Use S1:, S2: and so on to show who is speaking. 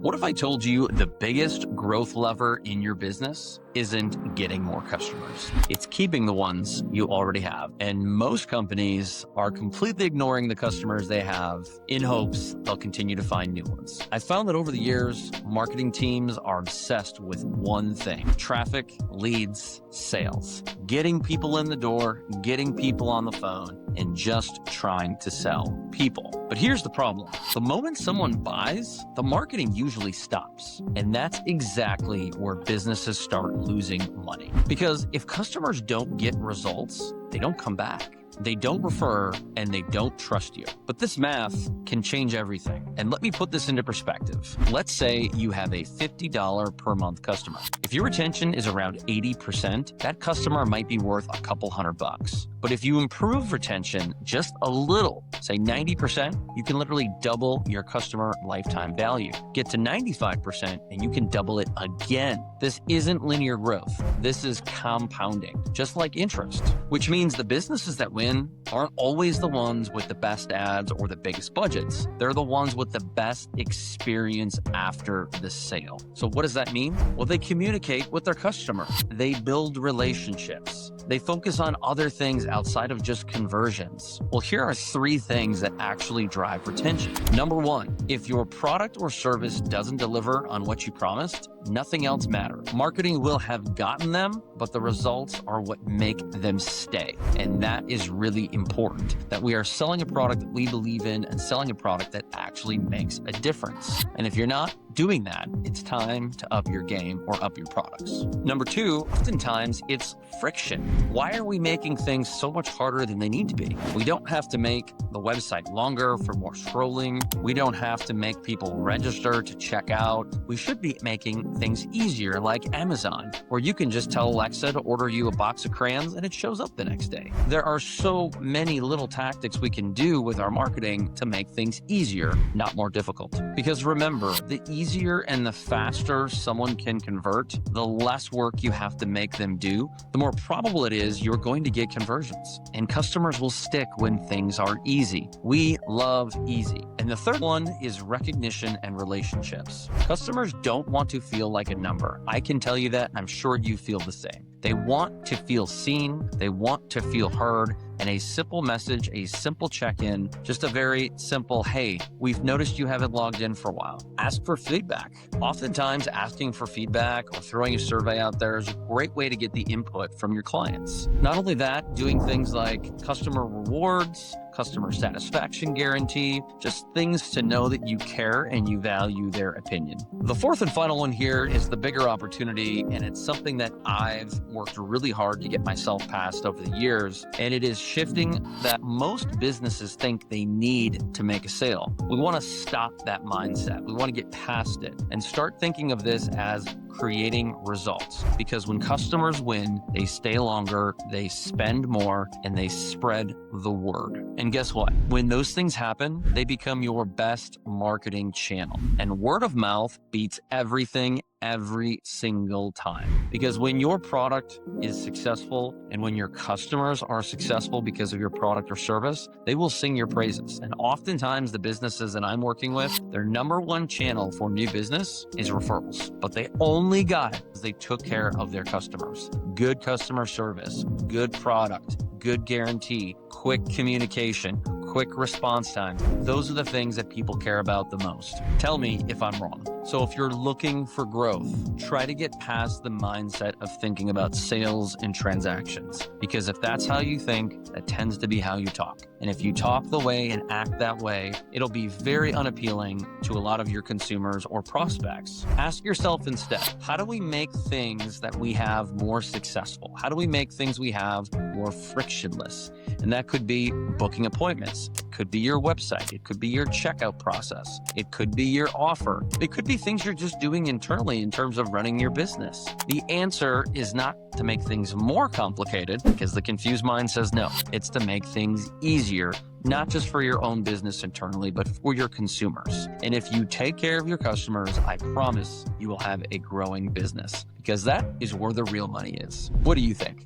S1: What if I told you the biggest growth lever in your business isn't getting more customers? It's keeping the ones you already have. And most companies are completely ignoring the customers they have in hopes they'll continue to find new ones. I found that over the years, marketing teams are obsessed with one thing: traffic, leads, sales. Getting people in the door, getting people on the phone, and just trying to sell people. But here's the problem. The moment someone buys, the marketing usually stops. And that's exactly where businesses start losing money. Because if customers don't get results, they don't come back. They don't refer, and they don't trust you. But this math can change everything. And let me put this into perspective. Let's say you have a $50 per month customer. If your retention is around 80%, that customer might be worth a couple $100. But if you improve retention just a little, say 90%, you can literally double your customer lifetime value. Get to 95% and you can double it again. This isn't linear growth. This is compounding, just like interest, which means the businesses that win aren't always the ones with the best ads or the biggest budgets. They're the ones with the best experience after the sale. So what does that mean? Well, they communicate with their customer. They build relationships. They focus on other things outside of just conversions. Well, here are 3 things that actually drive retention. Number 1, if your product or service doesn't deliver on what you promised, nothing else matters. Marketing will have gotten them, but the results are what make them stay. And that is really important, that we are selling a product that we believe in and selling a product that actually makes a difference. And if you're not doing that, it's time to up your game or up your products. Number 2, oftentimes it's friction. Why are we making things so much harder than they need to be? We don't have to make the website longer for more scrolling. We don't have to make people register to check out. We should be making things easier, like Amazon, where you can just tell Alexa to order you a box of crayons and it shows up the next day. There are so many little tactics we can do with our marketing to make things easier, not more difficult. Because remember, the easier and the faster someone can convert, the less work you have to make them do, the more probable it is you're going to get conversions. And customers will stick when things are easy. We love easy. And the third one is recognition and relationships. Customers don't want to feel like a number. I can tell you that, and I'm sure you feel the same. They want to feel seen, they want to feel heard, and a simple message, a simple check-in, just a very simple, hey, we've noticed you haven't logged in for a while. Ask for feedback. Oftentimes, asking for feedback or throwing a survey out there is a great way to get the input from your clients. Not only that, doing things like customer rewards, customer satisfaction guarantee, just things to know that you care and you value their opinion. The fourth and final one here is the bigger opportunity, and it's something that I've worked really hard to get myself past over the years, and it is shifting that most businesses think they need to make a sale. We want to stop that mindset. We want to get past it and start thinking of this as creating results, because when customers win, they stay longer, they spend more, and they spread the word. And guess what? When those things happen, they become your best marketing channel. And word of mouth beats everything every single time. Because when your product is successful and when your customers are successful because of your product or service, they will sing your praises. And oftentimes the businesses that I'm working with, their number 1 channel for new business is referrals. But they only got it because they took care of their customers. Good customer service, good product, good guarantee, quick communication, quick response time. Those are the things that people care about the most. Tell me if I'm wrong. So if you're looking for growth, try to get past the mindset of thinking about sales and transactions. Because if that's how you think, that tends to be how you talk. And if you talk the way and act that way, it'll be very unappealing to a lot of your consumers or prospects. Ask yourself instead, how do we make things that we have more successful? How do we make things we have more frictionless? And that could be booking appointments. It could be your website. It could be your checkout process. It could be your offer. It could be things you're just doing internally in terms of running your business. The answer is not to make things more complicated, because the confused mind says no. It's to make things easier, not just for your own business internally, but for your consumers. And if you take care of your customers, I promise you will have a growing business, because that is where the real money is. What do you think?